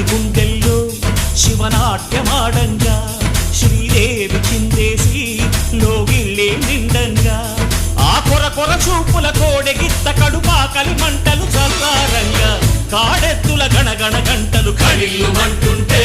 గుండెల్లో శివనాట్యమాడంగా శ్రీదేవి చిందేసి లోగిళ్ళే నిండంగా ఆ కొర కొర చూపుల కోడెగిత్త కడుపాకలి మంటలు చల్లారంగా కాడెత్తుల గణగణ గంటలు కడిల్లు మంటుంటే